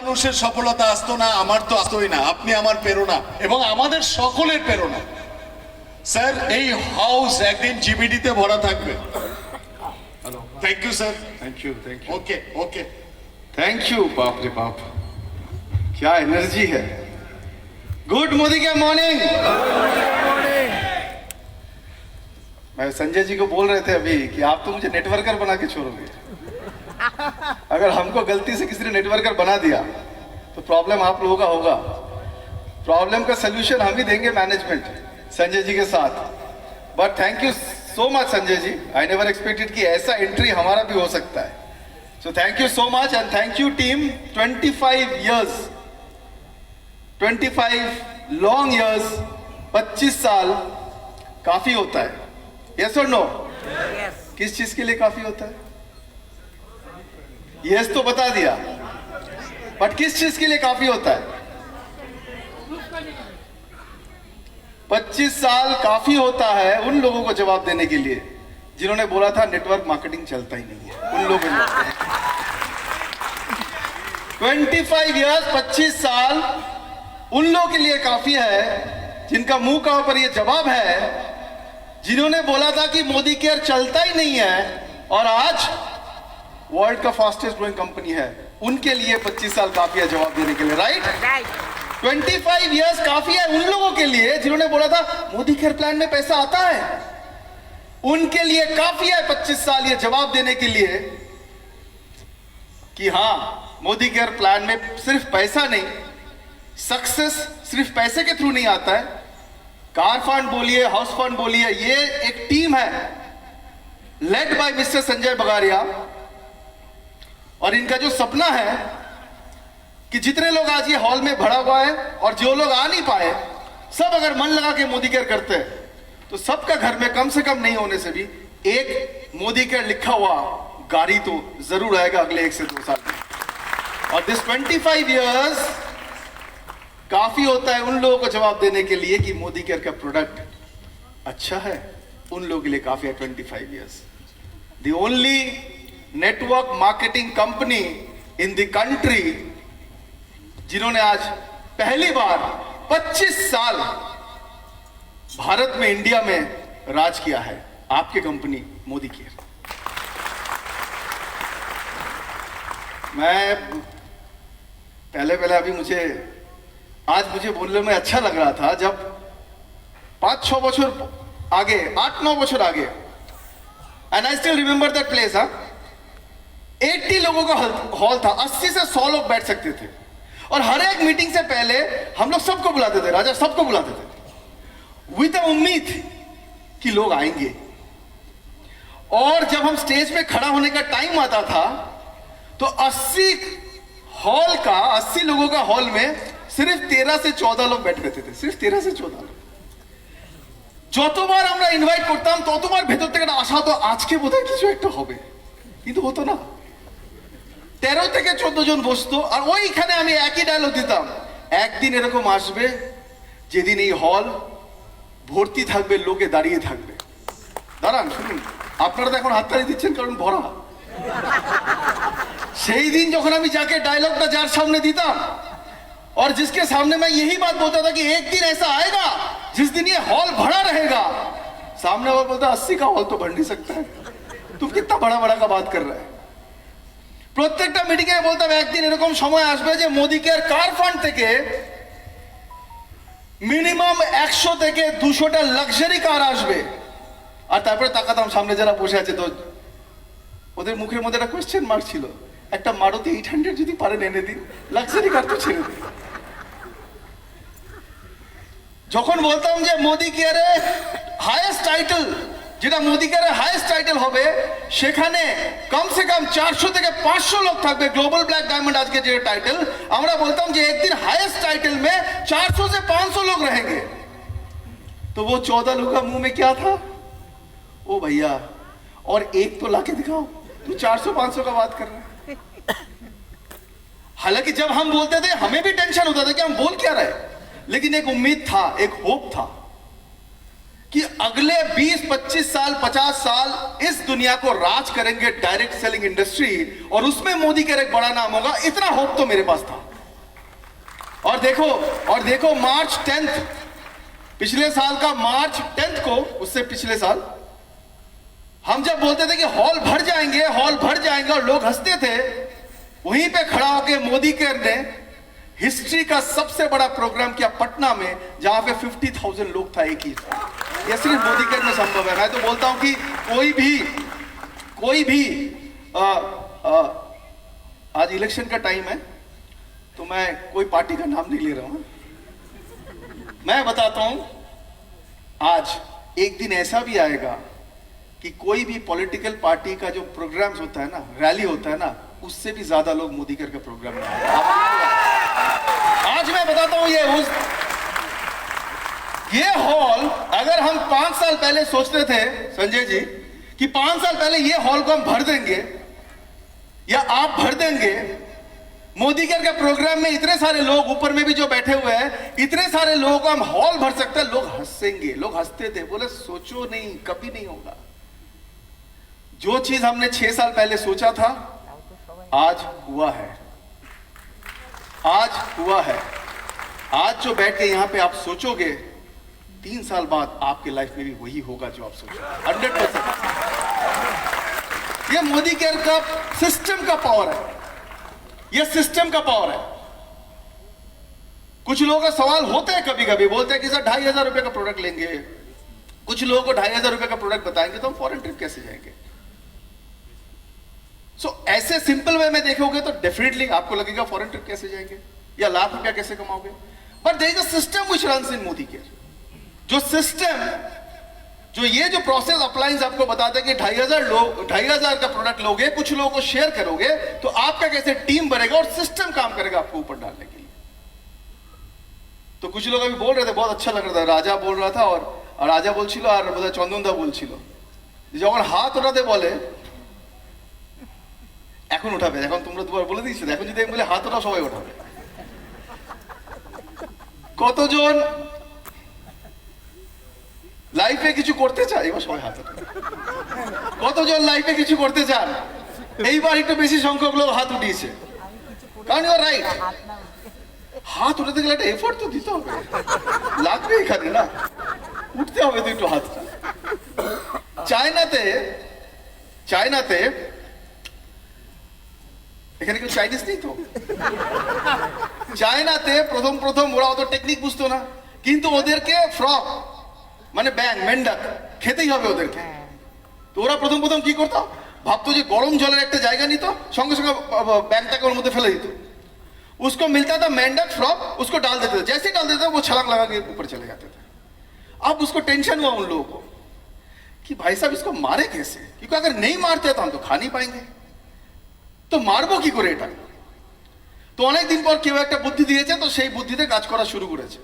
মানুষের সফলতা আসতো না, আমার তো আসতোই না। আপনি আমার প্রেরণা এবং আমাদের সকলের প্রেরণা। স্যার, এই হাউস একদিন জিবিডিতে ভরা থাকবে। Thank you sir. Thank you okay okay. Thank you. बाप रे बाप, क्या एनर्जी है। गुड मोदी क्या मॉर्निंग। मैं संजय जी को बोल रहे थे अभी कि आप तो मुझे नेटवर्कर बना के छोड़ोगे। अगर हमको गलती से किसी ने नेटवर्कर बना दिया तो प्रॉब्लम आप लोगों का होगा। प्रॉब्लम का सलूशन हम ही देंगे, मैनेजमेंट संजय जी के साथ। But thank you so much Sanjay ji, I never expected कि ऐसा एंट्री हमारा भी हो सकता है। So thank you so much and thank you team. 25 years, 25 long years, 25 साल काफी होता है। यस और नो? किस चीज के लिए काफी होता है? यस तो बता दिया, बट किस चीज के लिए काफी होता है? 25 साल काफी होता है उन लोगों को जवाब देने के लिए जिन्होंने बोला था नेटवर्क मार्केटिंग चलता ही नहीं है। उन लोगों ने 25 years, 25 साल उन लोगों के लिए काफी है जिनका मुंह का ऊपर ये जवाब है, जिन्होंने बोला था कि मोदी केयर चलता ही नहीं है और आज वर्ल्ड का फास्टेस्ट ग्रोइंग कंपनी है। उनके लिए 25 साल काफी है जवाब देने के लिए, राइट? 25 years काफी है उन लोगों के लिए जिन्होंने बोला था मोदी केयर प्लान में पैसा आता है। उनके लिए काफी है 25 साल ये जवाब देने के लिए कि हां, मोदी केयर प्लान में सिर्फ पैसा नहीं, सक्सेस सिर्फ पैसे के थ्रू नहीं आता है। कार फंड बोलिए, हाउस फंड बोलिए, ये एक टीम है led by mister Sanjay Bagaria. और इनका जो सपना है कि जितने लोग आज ये हॉल में भरा हुआ है और जो लोग आ नहीं पाए, सब अगर मन लगा के मोदी केयर करते हैं तो सबका घर में कम से कम नहीं होने से भी एक मोदी केयर लिखा हुआ गाड़ी तो जरूर आएगा अगले 1 से 2 साल में। और दिस 25 years काफी होता है उन लोगों को जवाब देने के लिए कि मोदी केयर का प्रोडक्ट अच्छा है। उन लोगों के लिए काफी है 25 years। The only network marketing company in the country जिन्होंने आज पहली बार 25 साल भारत में, इंडिया में राज किया है, आपकी कंपनी मोदी केयर। मैं पहले अभी आज मुझे बोलने में अच्छा लग रहा था जब 5-6 बछर आगे, 8-9 बछर आगे, and I still remember that place. 80 लोगों का हॉल था, 80 से 100 लोग बैठ सकते थे और हर एक मीटिंग से पहले हम लोग सबको बुलाते थे, राजा सबको बुलाते थे विद उम्मीद कि लोग आएंगे। और जब हम स्टेज पे खड़ा होने का टाइम आता था तो 80 लोगों का हॉल में सिर्फ 13 से 14 लोग बैठ रहते थे, सिर्फ 13 से 14 लोग। যতবার আমরা ইনভাইট করতাম ততবার ভেতর থেকে একটা আশা হতো আজকে বোধহয় কিছু একটা হবে, কিন্তু হতো না। 13 থেকে 14 জন বসতো আর ওইখানে আমি একই ডায়লগ দিতাম, একদিন এরকম আসবে যেদিন এই হল ভর্তি থাকবে, লোকে দাঁড়িয়ে থাকবে। দাঁড়ান শুনুন, আপনারা তো এখন হাততালি দিচ্ছেন কারণ ভরা। সেই দিন যখন আমি যাকে ডায়লগটা যার সামনে দিতাম और जिसके सामने मैं यही बात बोलता था कि एक दिन ऐसा आएगा जिस दिन ये हॉल भरा रहेगा, सामने वाला बोलता 80 का हॉल तो भर नहीं सकता है, तुम कितना बड़ा का बात कर रहा है। প্রত্যেকটা মিটিংয়ে বলতাম একদিন এরকম সময় আসবে যে মোদি কেয়ার কার ফান্ড থেকে মিনিমাম 100 থেকে 200টা লাক্সারি কার আসবে। আর তারপরে তাকাতাম সামনে যারা বসে আছে তো ওদের মুখের মধ্যে একটা কোশ্চেন মার্ক ছিল, একটা মারুতি 800 যদি পারেন এনে দিন, লাক্সারি কার তো ছেড়ে দিন। যখন বলতাম যে মোদি কেয়ারে হাইয়েস্ট টাইটেল, যেটা মোদি কেয়ারে হাইয়েস্ট টাইটেল হবে সেখানে কমসে কম 400 থেকে 500 লোক থাকবে, গ্লোবাল ব্ল্যাক डायमंड आज के जो टाइटल, আমরা বলতাম যে एक दिन हाईएस्ट टाइटल में 400 से 500 लोग रहेंगे। तो वो 14 लोगों का मुंह में क्या था, ओ भैया और एक तो लाके दिखाओ, तू 400-500 का बात कर रहा है। हालांकि जब हम बोलते थे हमें भी टेंशन होता था कि हम बोल क्या रहे, लेकिन एक उम्मीद था, एक होप था कि अगले 20-25 साल, 50 साल इस दुनिया को राज करेंगे डायरेक्ट सेलिंग इंडस्ट्री और उसमें मोदी का एक बड़ा नाम होगा। इतना होप तो मेरे पास था। और देखो मार्च 10th, पिछले साल का मार्च 10th को, उससे पिछले साल हम जब बोलते थे कि हॉल भर जाएंगे, हॉल भर जाएंगे, और लोग हंसते थे, वहीं पे खड़ा होकर मोदी केयर ने हिस्ट्री का सबसे बड़ा प्रोग्राम किया पटना में, जहां पे 50,000 लोग था एक ही। ये सिर्फ मोदी केयर में संभव है। मैं तो बोलता हूं कि कोई भी आज इलेक्शन का टाइम है, तो मैं कोई पार्टी का नाम नहीं ले रहा हूं। मैं बताता हूं, आज एक दिन ऐसा भी आएगा कि कोई भी पॉलिटिकल पार्टी का जो प्रोग्राम्स होता है ना, रैली होता है ना, उससे भी ज्यादा लोग मोदी केयर का प्रोग्राम में आए। आज मैं बताता हूं, ये हॉल, अगर हम 5 साल पहले सोचते थे संजय जी कि 5 साल पहले ये हॉल को हम भर देंगे या आप भर देंगे, मोदी केयर के प्रोग्राम में इतने सारे लोग, ऊपर में भी जो बैठे हुए हैं, इतने सारे लोगों को हम हॉल भर सकते हैं, लोग हंसेंगे। लोग हंसते थे, बोले सोचो नहीं, कभी नहीं होगा। जो चीज हमने 6 साल पहले सोचा था, आज हुआ है। आज हुआ है। आज जो बैठ के यहां पे आप सोचोगे, 3 साल बाद आपके लाइफ में भी वही होगा जो आप सोचो, 100%। ये मोदी केयर का सिस्टम का पावर है, ये सिस्टम का पावर है। कुछ लोगों का सवाल होते हैं, कभी कभी बोलते हैं कि सर 2,500 रुपए का प्रोडक्ट लेंगे, कुछ लोगों को 2,500 रुपए का प्रोडक्ट बताएंगे तो हम फॉरेन ट्रिप कैसे जाएंगे। ऐसे सिंपल वे में देखोगे तो डेफिनेटली आपको लगेगा फॉरेन ट्रिप कैसे जाएंगे या लाख रुपया कैसे कमाओगे। But there is a system which runs in Modi care. जो सिस्टम, जो ये जो प्रोसेस अप्लायंस आपको बताते हैं कि 2,500 का प्रोडक्ट लोगे, कुछ लोगों को शेयर करोगे, तो आपका कैसे टीम बनेगा और सिस्टम काम करेगा आपको ऊपर डालने के लिए। तो कुछ लोग अभी बोल रहे थे, बहुत अच्छा लग रहा था, राजा बोल रहा था, और राजा बोलছিল আর বোধহয় চন্দনদা বলছিল, যখন হাত ওঠাতে বলে এখন উঠাবে, এখন তোমরা দুবার বলে দিয়েছো, এখন যদি আমি বলে হাত ওঠাও সবাই ওঠাবে। কতজন লাইফে কিছু করতে চায়, এবার সবাই হাত ওঠাবে। কতজন লাইফে কিছু করতে চান, এইবার একটু বেশি সংখ্যক লোক হাত উঠিয়েছে, কারণ ইউ আর রাইট। হাত উঠাতে গেলে একটা এফোর্ট তো দিতে হবে, লাগবে এখানে না, উঠতে হবে তো একটু হাতটা। চায়নাতে এখানে কেউ চাইনিজ নেই তো, চায়নাতে প্রথম ওরা অত টেকনিক বুঝতো না, কিন্তু ওদেরকে ফ্রগ মানে ব্যাং, মেন্ডাক খেতেই হবে ওদেরকে। তো ওরা প্রথম কি করতো, ভাবতো যে গরম জলের একটা জায়গা নিত, সঙ্গে সঙ্গে ব্যাংটাকে ওর মধ্যে ফেলে দিত। उसको मिलता था मेंढक फ्रॉग, उसको डाल देते थे, जैसे ही डाल देते थे वो छलांग लगा के ऊपर चले जाते थे। अब उसको टेंशन हुआ उन लोगों को कि भाई साहब इसको मारे कैसे, क्योंकि अगर नहीं मारते तो हम तो खा नहीं पाएंगे, तो मारबो কি করে এটা। তো অনেক দিন পর কেউ একটা বুদ্ধি দিয়েছে, তো সেই বুদ্ধিতে কাজ করা শুরু করেছে।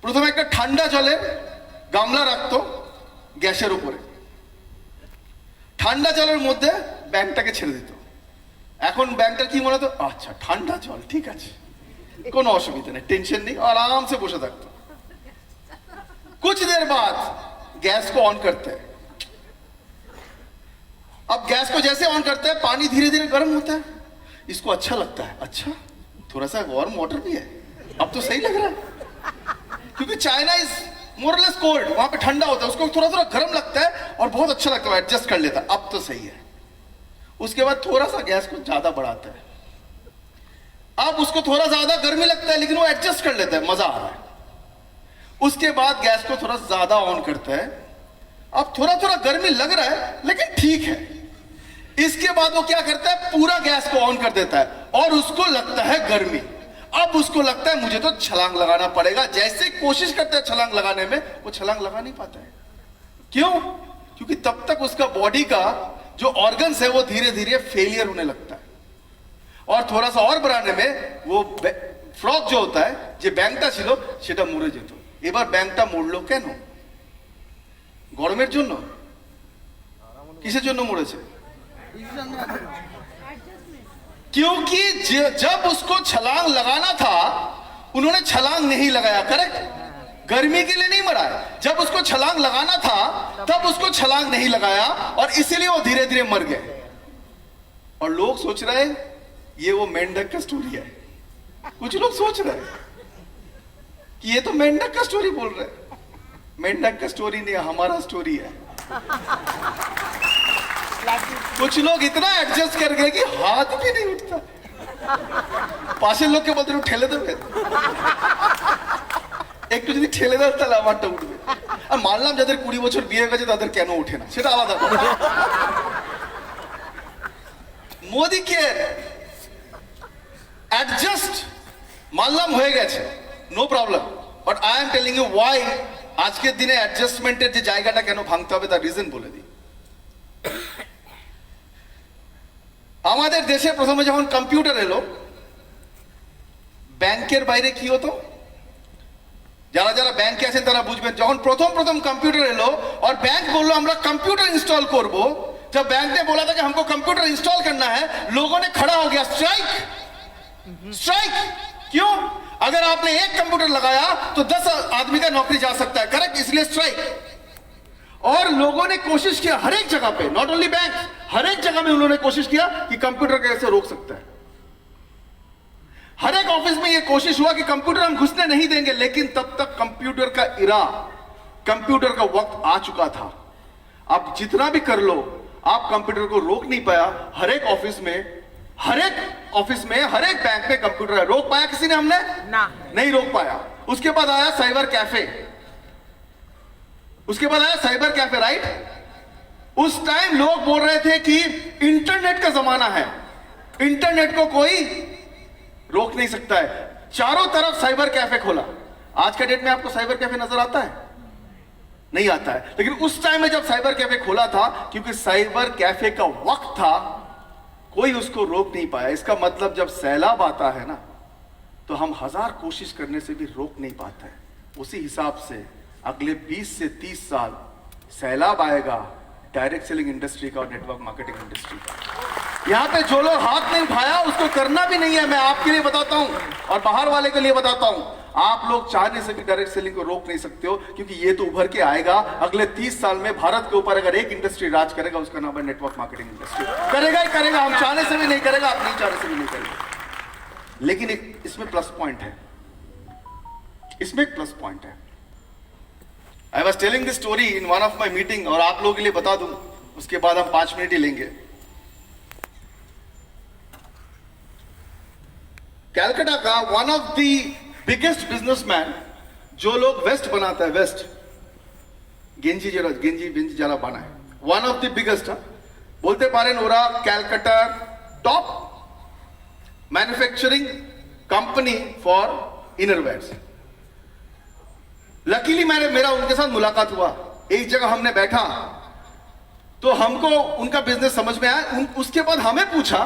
প্রথমে একটা ঠান্ডা জলে গামলা রাখতো গ্যাসের উপরে, ঠান্ডা জলের মধ্যে ব্যাংকটাকে ছেড়ে দিত। এখন ব্যাংকটার কি মনে হতো, আচ্ছা ঠান্ডা জল, ঠিক আছে, কোনো অসুবিধা নেই, টেंशन नहीं, और आराम से বসে থাকতো। कुछ देर बाद गैस को ऑन करते हैं। अब गैस को जैसे ऑन करते हैं, पानी धीरे धीरे गर्म होता है, इसको अच्छा लगता है, अच्छा थोड़ा सा वार्म वाटर भी है, अब तो सही लग रहा है, क्योंकि चाइना इज मोरलेस कोल्ड, वहां पे ठंडा होता है, उसको थोड़ा थोड़ा गर्म लगता है और बहुत अच्छा लगता है, एडजस्ट कर लेता है, अब तो सही है। उसके बाद थोड़ा सा गैस को ज्यादा बढ़ाता है, अब उसको थोड़ा ज्यादा गर्मी लगता है, लेकिन वो एडजस्ट कर लेता है, मजा आ रहा है। उसके बाद गैस को थोड़ा ज्यादा ऑन करता है, अब थोड़ा थोड़ा गर्मी लग रहा है लेकिन ठीक है। इसके बाद वो क्या करता है, पूरा गैस को ऑन कर देता है और उसको लगता है गर्मी। अब उसको लगता है मुझे तो छलांग लगाना पड़ेगा, जैसे कोशिश करता है छलांग लगाने में, वो छलांग लगा नहीं पाता है। क्यों? क्योंकि तब तक उसका बॉडी का जो ऑर्गन्स है वो धीरे धीरे फेलियर होने लगता है, और थोड़ा सा और बढ़ाने में वो फ्रॉग जो होता है, যে ব্যাংকটা ছিল সেটা মরে যেত। এবার ব্যাংকটা মরলো কেন? গরমের জন্য? কিসের জন্য মরেছে? क्योंकि जब उसको छलांग लगाना था उन्होंने छलांग नहीं लगाया, करेक्ट? गर्मी के लिए नहीं मरा है, जब उसको छलांग लगाना था तब उसको छलांग नहीं लगाया और इसीलिए वो धीरे धीरे मर गए। और लोग सोच रहे हैं ये वो मेंढक का स्टोरी है, कुछ लोग सोच रहे हैं कि ये तो मेंढक का स्टोरी बोल रहे हैं। मेंढक का स्टोरी नहीं, हमारा स्टोरी है। कुछ लोग इतना एडजस्ट कर गए कि हाथ भी नहीं उठता। पासे लोग के बोलते ठेले देवे একটু যদি ঠেলে দেয় তাহলে আমারটা উঠবে। আর মানলাম যাদের 20 বছর বিয়ে হয়ে গেছে তাদের কেন ওঠে না সেটা আলাদা কথা। মোদি কে অ্যাডজাস্ট মানলাম হয়ে গেছে, no problem, but I am telling you why আজকের দিনে অ্যাডজাস্টমেন্টের যে জায়গাটা কেন ভাঙতে হবে তার রিজন বলে দিই। আমাদের দেশে প্রথমে যখন কম্পিউটার এলো, ব্যাংকের বাইরে কি হতো? যারা যারা ব্যাংকে আছেন তারা বুঝবেন, যখন প্রথম প্রথম কম্পিউটার এলো और बैंक बोलो আমরা कंप्यूटर इंस्टॉल করব, जब बैंक ने बोला था कि हमको कंप्यूटर इंस्टॉल करना है, लोगों ने खड़ा हो गया, स्ट्राइक स्ट्राइक। क्यों? अगर आपने एक कंप्यूटर लगाया तो 10 आदमी का नौकरी जा सकता है, करेक्ट, इसलिए स्ट्राइक। और लोगों ने कोशिश किया हर एक जगह पे, नॉट ओनली बैंक, हर एक जगह में उन्होंने कोशिश किया कि कंप्यूटर कैसे रोक सकता है। हर एक ऑफिस में यह कोशिश हुआ कि कंप्यूटर हम घुसने नहीं देंगे, लेकिन तब तक कंप्यूटर का इरा, कंप्यूटर का वक्त आ चुका था। आप जितना भी कर लो, आप कंप्यूटर को रोक नहीं पाया। हर एक ऑफिस में, हर एक बैंक में कंप्यूटर है। रोक पाया किसी ने? हमने ना, नहीं रोक पाया। उसके बाद आया साइबर कैफे, उसके बाद आया साइबर कैफे, राइट। उस टाइम लोग बोल रहे थे कि इंटरनेट का जमाना है, इंटरनेट को कोई रोक नहीं सकता है। चारों तरफ साइबर कैफे खोला। आज के डेट में आपको साइबर कैफे नजर आता है? नहीं आता है। लेकिन उस टाइम में जब साइबर कैफे खोला था, क्योंकि साइबर कैफे का वक्त था, कोई उसको रोक नहीं पाया। इसका मतलब जब सैलाब आता है ना, तो हम 1000 कोशिश करने से भी रोक नहीं पाते हैं। उसी हिसाब से अगले 20 से 30 साल सैलाब आएगा डायरेक्ट सेलिंग इंडस्ट्री का और नेटवर्क मार्केटिंग इंडस्ट्री का। यहां पे जो लोग हाथ नहीं उठाया उसको करना भी नहीं है। मैं आपके लिए बताता हूं और बाहर वाले के लिए बताता हूं, आप लोग चाहने से भी डायरेक्ट सेलिंग को रोक नहीं सकते हो, क्योंकि ये तो उभर के आएगा। अगले 30 साल में भारत के ऊपर अगर एक इंडस्ट्री राज करेगा, उसका नाम है नेटवर्क मार्केटिंग इंडस्ट्री। करेगा ही करेगा, हम चाहने से भी नहीं करेगा, आप नहीं चाहने से भी नहीं करेगा। लेकिन एक इसमें प्लस पॉइंट है, इसमें एक प्लस पॉइंट है। I was telling this story in one of my meeting, और आप लोगों के लिए बता दूं, उसके बाद हम 5 मिनट ही लेंगे। कैलकाटा का one of the biggest businessman, जो लोग वेस्ट बनाता है, वेस्ट गेंजी जरा बना है, वन ऑफ द बिगेस्ट, बोलते पारे ओरा Calcutta top manufacturing company for innerwears. Luckily मेरा उनके साथ मुलाकात हुआ, एक जगह हमने बैठा तो हमको उनका बिजनेस समझ में आया। उसके बाद हमें पूछा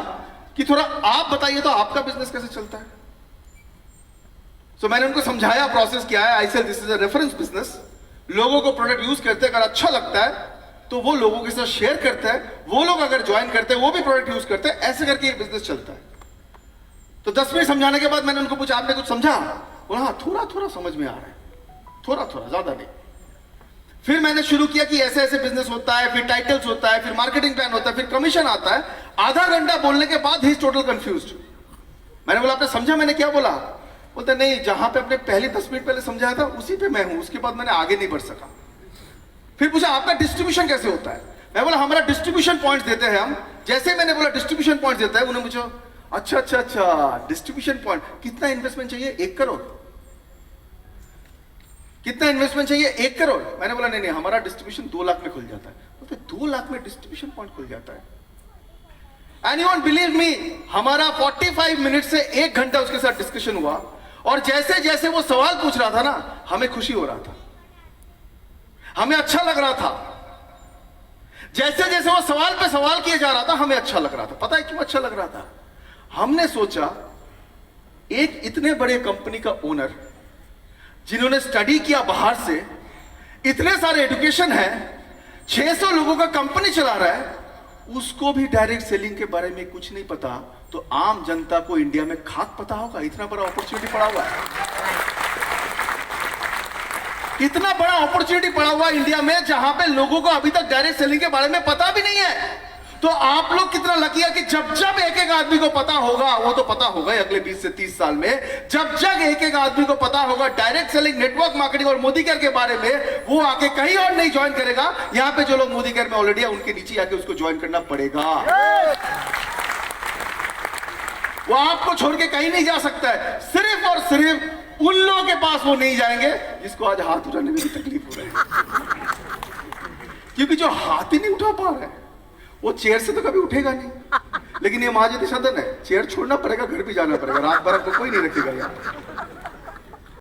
कि थोड़ा आप बताइए तो आपका बिजनेस कैसे चलता है। तो मैंने उनको समझाया, प्रोसेस क्या है। I said this is a reference business. लोगों को प्रोडक्ट यूज करते हैं, अगर अच्छा लगता है तो वो लोगों के साथ शेयर करते हैं, वो लोग अगर ज्वाइन करते हैं वो भी प्रोडक्ट यूज करते हैं, ऐसे करके ये बिजनेस चलता है। तो 10 मिनट समझाने के बाद मैंने उनको पूछा, आपने कुछ समझा? बोला हाँ, थोड़ा थोड़ा समझ में आ रहा है, थोड़ा थोड़ा, ज्यादा नहीं। फिर मैंने शुरू किया कि ऐसे ऐसे बिजनेस होता है, फिर टाइटल्स होता है, फिर मार्केटिंग प्लान होता है, फिर कमीशन आता है। आधा घंटा बोलने के बाद ही टोटल कंफ्यूज्ड। मैंने बोला आपने समझा मैंने क्या बोला? बोलते नहीं, जहां पे आपने पहले 10 मिनट पहले समझाया था उसी पे मैं हूं, उसके बाद मैंने आगे नहीं बढ़ सका। फिर पूछा आपका डिस्ट्रीब्यूशन कैसे होता है? मैं बोला हमारा डिस्ट्रीब्यूशन पॉइंट्स देते हैं हम। जैसे मैंने बोला डिस्ट्रीब्यूशन पॉइंट्स देता है, उन्होंने पूछा अच्छा डिस्ट्रीब्यूशन पॉइंट, कितना इन्वेस्टमेंट चाहिए? 1 करोड़। कितना इन्वेस्टमेंट चाहिए? 1 करोड़। मैंने बोला नहीं, हमारा डिस्ट्रीब्यूशन 2 लाख में खुल जाता है। बोलते 2 लाख में डिस्ट्रीब्यूशन पॉइंट खुल जाता है? And you won't believe me, हमारा 45 मिनट से 1 घंटा उसके साथ डिस्कशन हुआ, और जैसे जैसे वो सवाल पूछ रहा था ना, हमें खुशी हो रहा था, हमें अच्छा लग रहा था। जैसे जैसे वो सवाल पे सवाल किए जा रहा था, हमें अच्छा लग रहा था। पता है क्यों अच्छा लग रहा था? हमने सोचा एक इतने बड़े कंपनी का ओनर, जिन्होंने स्टडी किया बाहर से, इतने सारे एजुकेशन है, 600 लोगों का कंपनी चला रहा है, उसको भी डायरेक्ट सेलिंग के बारे में कुछ नहीं पता, तो आम जनता को इंडिया में खाक पता होगा? इतना बड़ा अपॉर्चुनिटी पड़ा हुआ है, इतना बड़ा अपॉर्चुनिटी पड़ा हुआ है इंडिया में, जहां पे लोगों को अभी तक डायरेक्ट सेलिंग के बारे में पता भी नहीं है। तो आप लोग कितना लकी है कि जब जब एक एक आदमी को पता होगा, वो तो पता होगा ही अगले 20 से 30 साल में, जब जब एक एक आदमी को पता होगा डायरेक्ट सेलिंग, नेटवर्क मार्केटिंग और मोदी केयर के बारे में, वो आके कहीं और नहीं ज्वाइन करेगा। यहां पे जो लोग मोदी केयर में ऑलरेडी है उनके नीचे आके उसको ज्वाइन करना पड़ेगा। वो आपको छोड़ के कहीं नहीं जा सकता है। सिर्फ और सिर्फ उन लोगों के पास वो नहीं जाएंगे जिसको आज हाथ उठाने में भी तकलीफ हो रही है, क्योंकि जो हाथ ही नहीं उठा पा रहा है वो चेयर से तो कभी उठेगा नहीं। लेकिन ये महाजती सदन है, चेयर छोड़ना पड़ेगा, घर भी जाना पड़ेगा, रात भर आपको कोई नहीं रखेगा यहाँ।